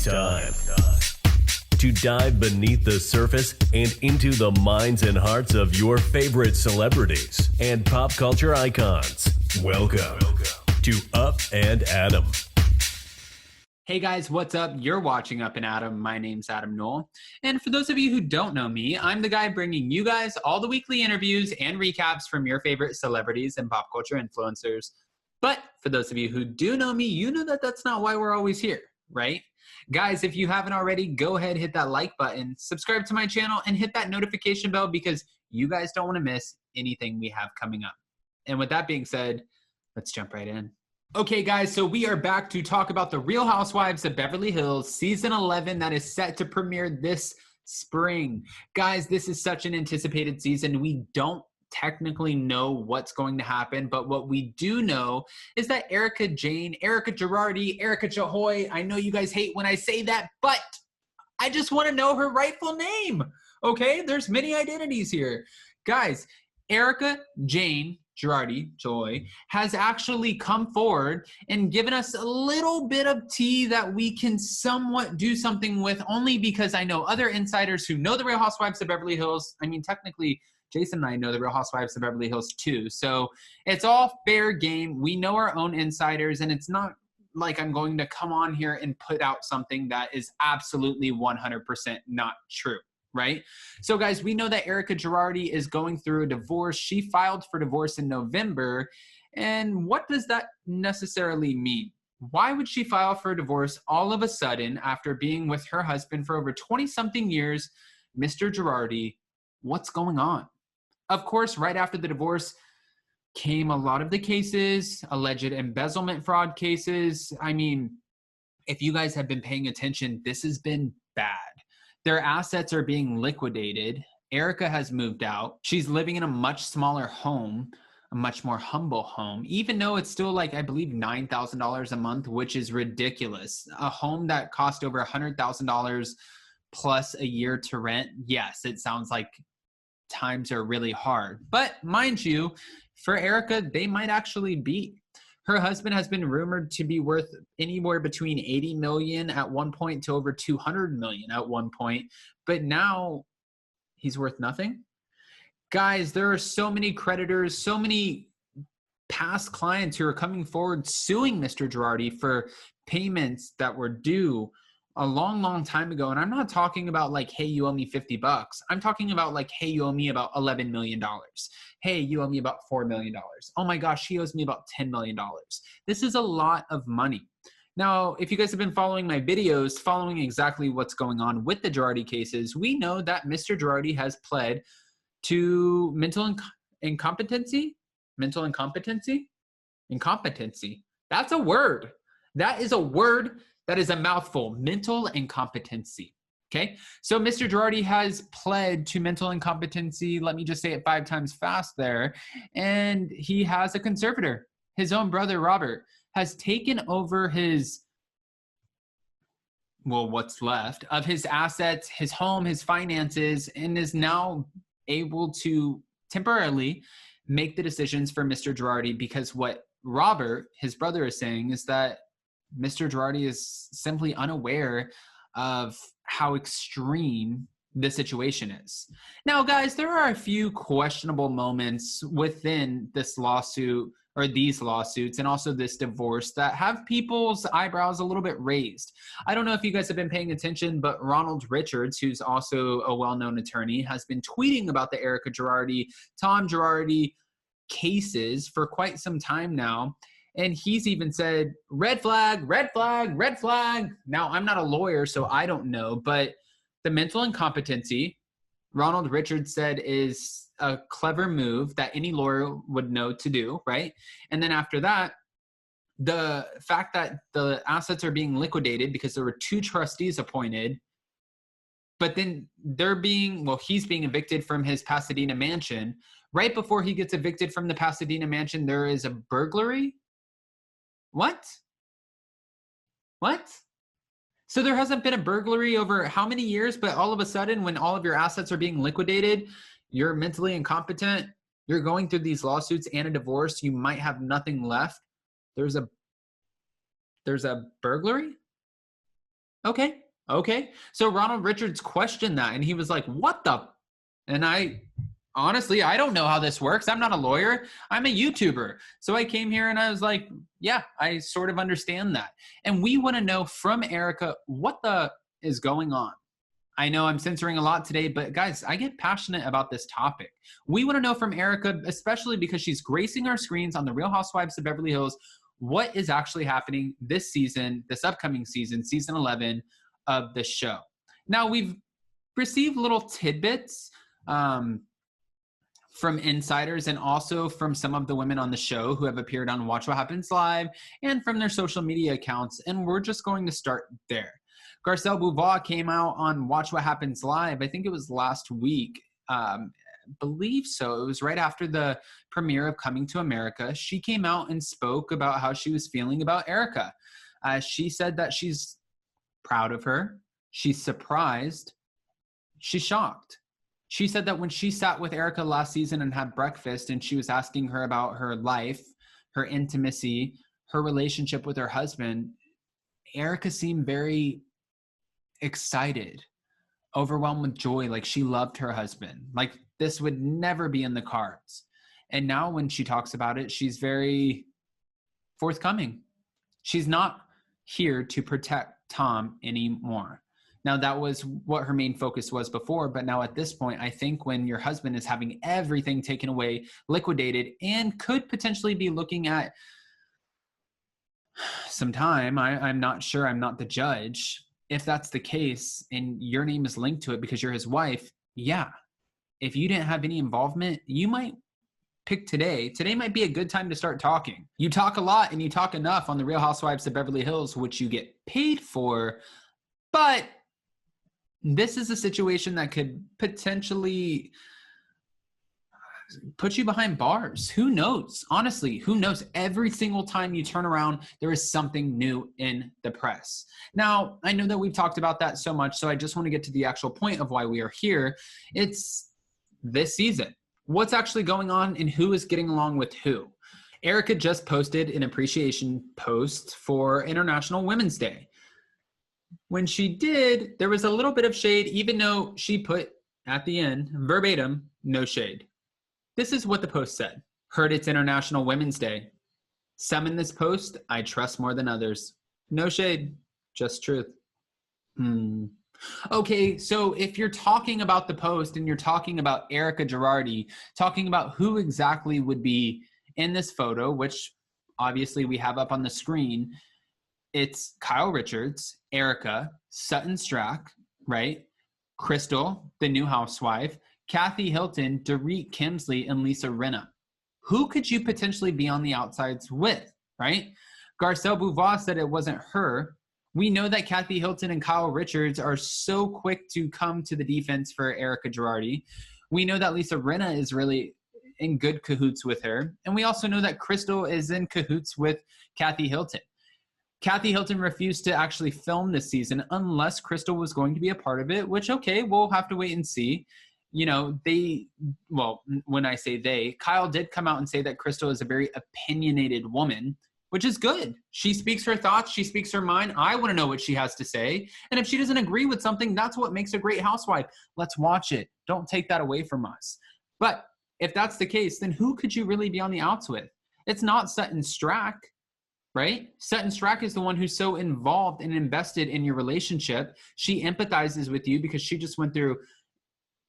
It's time to dive beneath the surface and into the minds and hearts of your favorite celebrities and pop culture icons. Welcome to Up and Adam. Hey guys, what's up? You're watching Up and Adam. My name's Adam Knoll. And for those of you who don't know me, I'm the guy bringing you guys all the weekly interviews and recaps from your favorite celebrities and pop culture influencers. But for those of you who do know me, you know that that's not why we're always here, right? Guys, if you haven't already, go ahead, hit that like button, subscribe to my channel, and hit that notification bell because you guys don't want to miss anything we have coming up. And with that being said, let's jump right in. Okay, guys, so we are back to talk about the Real Housewives of Beverly Hills, Season 11 that is set to premiere this spring. Guys, this is such an anticipated season. We don't technically know what's going to happen, but what we do know is that Erika Jane, Erika Girardi, Erika Jahoy, I know you guys hate when I say that, but I just want to know her rightful name, okay? There's many identities here. Guys, Erika Jane Gerardi, Joy, has actually come forward and given us a little bit of tea that we can somewhat do something with, only because I know other insiders who know the Real Housewives of Beverly Hills. I mean, technically, Jason and I know the Real Housewives of Beverly Hills too. So it's all fair game. We know our own insiders, and it's not like I'm going to come on here and put out something that is absolutely 100% not true. Right? So guys, we know that Erika Girardi is going through a divorce. She filed for divorce in November. And what does that necessarily mean? Why would she file for a divorce all of a sudden after being with her husband for over 20-something years, Mr. Girardi? What's going on? Of course, right after the divorce came a lot of the cases, alleged embezzlement fraud cases. I mean, if you guys have been paying attention, this has been bad. Their assets are being liquidated. Erika has moved out. She's living in a much smaller home, a much more humble home, even though it's still like, I believe, $9,000 a month, which is ridiculous. A home that cost over $100,000 plus a year to rent. Yes, it sounds like times are really hard. But mind you, for Erika, they might actually be. Her husband has been rumored to be worth anywhere between $80 million at one point to over $200 million at one point. But now he's worth nothing. Guys, there are so many creditors, so many past clients who are coming forward suing Mr. Gerardi for payments that were due a long, long time ago. And I'm not talking about like, hey, you owe me $50. I'm talking about like, hey, you owe me about $11 million. Hey, you owe me about $4 million. Oh my gosh, he owes me about $10 million. This is a lot of money. Now, if you guys have been following my videos, following exactly what's going on with the Gerardi cases, we know that Mr. Gerardi has pled to mental incompetency. Mental incompetency? Incompetency. That's a word. That is a word. That is a mouthful. Mental incompetency. Okay, so Mr. Gerardi has pled to mental incompetency. Let me just say it 5 times fast there. And he has a conservator. His own brother, Robert, has taken over his, well, what's left of his assets, his home, his finances, and is now able to temporarily make the decisions for Mr. Gerardi, because what Robert, his brother, is saying is that Mr. Gerardi is simply unaware of how extreme the situation is. Now, guys, there are a few questionable moments within this lawsuit or these lawsuits and also this divorce that have people's eyebrows a little bit raised. I don't know if you guys have been paying attention, but Ronald Richards, who's also a well-known attorney, has been tweeting about the Erika Girardi, Tom Girardi cases for quite some time now. And he's even said, red flag, red flag, red flag. Now, I'm not a lawyer, so I don't know. But the mental incompetency, Ronald Richards said, is a clever move that any lawyer would know to do, right? And then after that, the fact that the assets are being liquidated because there were 2 trustees appointed, but then he's being evicted from his Pasadena mansion. Right before he gets evicted from the Pasadena mansion, there is a burglary. What? So there hasn't been a burglary over how many years, but all of a sudden when all of your assets are being liquidated, you're mentally incompetent, you're going through these lawsuits and a divorce, you might have nothing left. There's a burglary? Okay. Okay. So Ronald Richards questioned that and he was like, what the? And I honestly, I don't know how this works. I'm not a lawyer. I'm a YouTuber. So I came here and I was like, yeah, I sort of understand that. And we want to know from Erika what the is going on. I know I'm censoring a lot today, but guys, I get passionate about this topic. We want to know from Erika, especially because she's gracing our screens on the Real Housewives of Beverly Hills, what is actually happening this season, this upcoming season, season 11 of the show. Now, we've received little tidbits from insiders and also from some of the women on the show who have appeared on Watch What Happens Live and from their social media accounts, and we're just going to start there. Garcelle Beauvais came out on Watch What Happens Live. I think it was last week. Believe so. It was right after the premiere of Coming to America. She came out and spoke about how she was feeling about Erika. She said that she's proud of her. She's surprised. She's shocked. She said that when she sat with Erika last season and had breakfast and she was asking her about her life, her intimacy, her relationship with her husband, Erika seemed very excited, overwhelmed with joy, like she loved her husband, like this would never be in the cards. And now when she talks about it, she's very forthcoming. She's not here to protect Tom anymore. Now, that was what her main focus was before, but now at this point, I think when your husband is having everything taken away, liquidated, and could potentially be looking at some time, I'm not sure, I'm not the judge. If that's the case and your name is linked to it because you're his wife, yeah. If you didn't have any involvement, you might pick today. Today might be a good time to start talking. You talk a lot and you talk enough on the Real Housewives of Beverly Hills, which you get paid for, but this is a situation that could potentially put you behind bars. Who knows? Honestly, who knows? Every single time you turn around, there is something new in the press. Now, I know that we've talked about that so much, so I just want to get to the actual point of why we are here. It's this season. What's actually going on and who is getting along with who? Erika just posted an appreciation post for International Women's Day. When she did, there was a little bit of shade, even though she put at the end, verbatim, no shade. This is what the post said. Heard it's International Women's Day. Some in this post I trust more than others. No shade, just truth. Okay, so if you're talking about the post and you're talking about Erika Girardi, talking about who exactly would be in this photo, which obviously we have up on the screen, it's Kyle Richards, Erika, Sutton Strack, right? Crystal, the new housewife, Kathy Hilton, Dorit Kemsley, and Lisa Rinna. Who could you potentially be on the outsides with, right? Garcelle Beauvais said it wasn't her. We know that Kathy Hilton and Kyle Richards are so quick to come to the defense for Erika Girardi. We know that Lisa Rinna is really in good cahoots with her. And we also know that Crystal is in cahoots with Kathy Hilton. Kathy Hilton refused to actually film this season unless Crystal was going to be a part of it, which, okay, we'll have to wait and see. You know, when I say they, Kyle did come out and say that Crystal is a very opinionated woman, which is good. She speaks her thoughts. She speaks her mind. I want to know what she has to say. And if she doesn't agree with something, that's what makes a great housewife. Let's watch it. Don't take that away from us. But if that's the case, then who could you really be on the outs with? It's not Sutton Strack, right? Sutton Strack is the one who's so involved and invested in your relationship. She empathizes with you because she just went through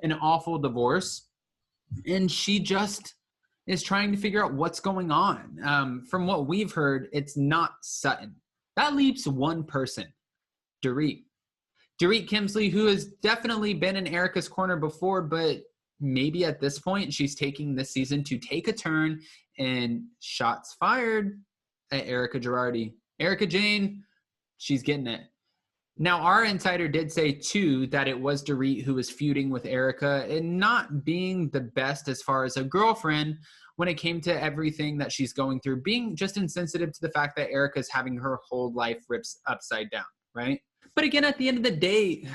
an awful divorce, and she just is trying to figure out what's going on. From what we've heard, it's not Sutton. That leaves one person, Dorit. Dorit Kemsley, who has definitely been in Erika's corner before, but maybe at this point she's taking this season to take a turn, and shots fired at Erika Girardi. Erika Jane, she's getting it. Now, our insider did say, too, that it was Dorit who was feuding with Erika and not being the best as far as a girlfriend when it came to everything that she's going through, being just insensitive to the fact that Erika's having her whole life ripped upside down, right? But again, at the end of the day,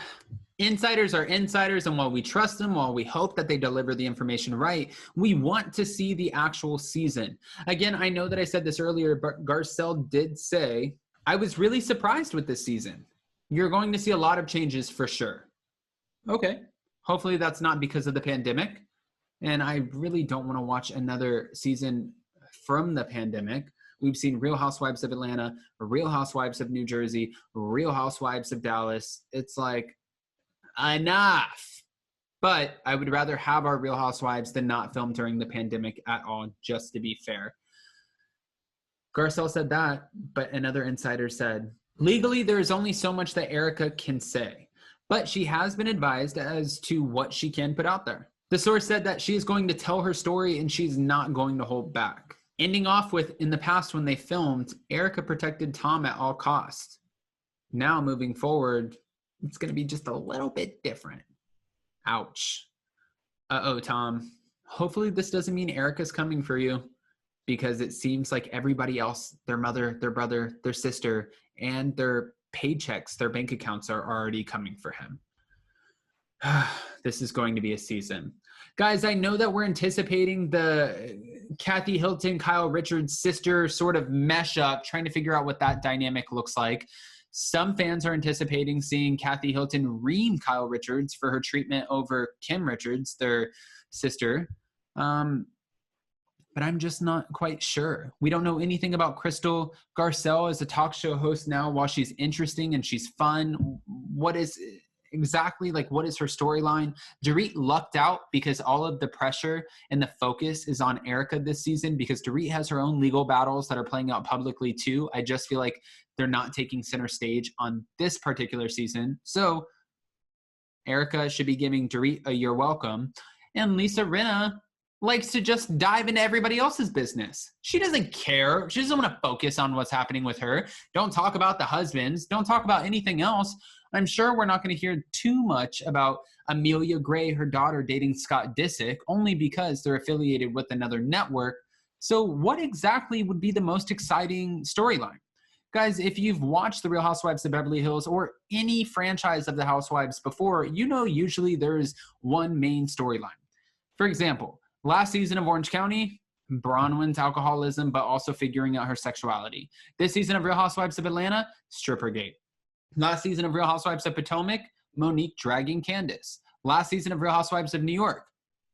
insiders are insiders, and while we trust them, while we hope that they deliver the information right, we want to see the actual season. Again, I know that I said this earlier, but Garcelle did say, I was really surprised with this season. You're going to see a lot of changes for sure. Okay. Hopefully that's not because of the pandemic. And I really don't want to watch another season from the pandemic. We've seen Real Housewives of Atlanta, Real Housewives of New Jersey, Real Housewives of Dallas. It's like, enough. But I would rather have our Real Housewives than not film during the pandemic at all, just to be fair. Garcelle said that, but another insider said, legally, there is only so much that Erika can say, but she has been advised as to what she can put out there. The source said that she is going to tell her story and she's not going to hold back. Ending off with, in the past when they filmed, Erika protected Tom at all costs. Now moving forward, it's going to be just a little bit different. Ouch. Uh-oh, Tom. Hopefully this doesn't mean Erika's coming for you, because it seems like everybody else, their mother, their brother, their sister, and their paychecks, their bank accounts are already coming for him. This is going to be a season. Guys, I know that we're anticipating the Kathy Hilton, Kyle Richards sister sort of mesh up, trying to figure out what that dynamic looks like. Some fans are anticipating seeing Kathy Hilton ream Kyle Richards for her treatment over Kim Richards, their sister. But I'm just not quite sure. We don't know anything about Crystal. Garcelle is a talk show host now. While she's interesting and she's fun, what is her storyline? Dorit lucked out because all of the pressure and the focus is on Erika this season, because Dorit has her own legal battles that are playing out publicly too. I just feel like they're not taking center stage on this particular season. So Erika should be giving Dorit a you're welcome. And Lisa Rinna likes to just dive into everybody else's business. She doesn't care. She doesn't want to focus on what's happening with her. Don't talk about the husbands. Don't talk about anything else. I'm sure we're not going to hear too much about Amelia Gray, her daughter, dating Scott Disick, only because they're affiliated with another network. So what exactly would be the most exciting storyline? Guys, if you've watched The Real Housewives of Beverly Hills or any franchise of the Housewives before, you know usually there is one main storyline. For example, last season of Orange County, Bronwyn's alcoholism, but also figuring out her sexuality. This season of Real Housewives of Atlanta, Strippergate. Last season of Real Housewives of Potomac, Monique dragging Candace. Last season of Real Housewives of New York,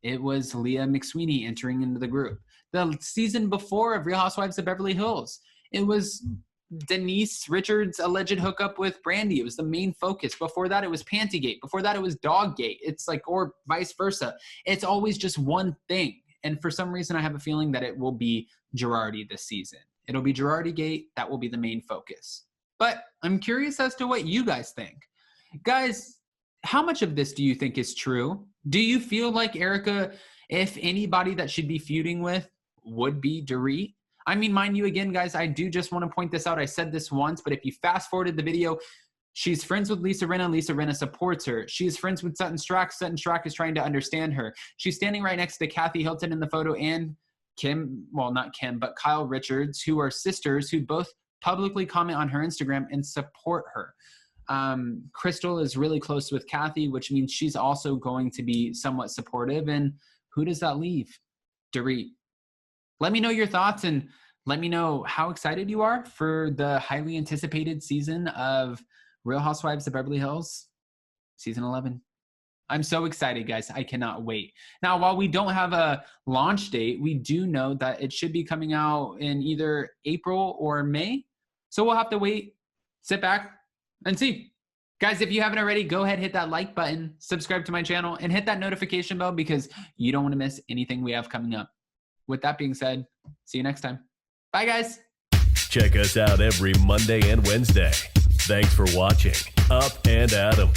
it was Leah McSweeney entering into the group. The season before of Real Housewives of Beverly Hills, it was Denise Richards' alleged hookup with Brandy. It was the main focus. Before that, it was Pantygate. Before that, it was Doggate. It's like, or vice versa. It's always just one thing. And for some reason, I have a feeling that it will be Gerardi this season. It'll be Gerardi Gate. That will be the main focus. But I'm curious as to what you guys think. Guys, how much of this do you think is true? Do you feel like Erika, if anybody that she'd be feuding with, would be Dorit? I mean, mind you, again, guys, I do just want to point this out. I said this once, but if you fast forwarded the video, she's friends with Lisa Rinna. Lisa Rinna supports her. She's friends with Sutton Stracke. Sutton Stracke is trying to understand her. She's standing right next to Kathy Hilton in the photo and Kim, well, not Kim, but Kyle Richards, who are sisters who both publicly comment on her Instagram and support her. Crystal is really close with Kathy, which means she's also going to be somewhat supportive. And who does that leave? Dorit. Let me know your thoughts and let me know how excited you are for the highly anticipated season of Real Housewives of Beverly Hills, season 11. I'm so excited, guys. I cannot wait. Now, while we don't have a launch date, we do know that it should be coming out in either April or May. So we'll have to wait, sit back, and see. Guys, if you haven't already, go ahead, hit that like button, subscribe to my channel, and hit that notification bell because you don't want to miss anything we have coming up. With that being said, see you next time. Bye, guys. Check us out every Monday and Wednesday. Thanks for watching Up and Adam.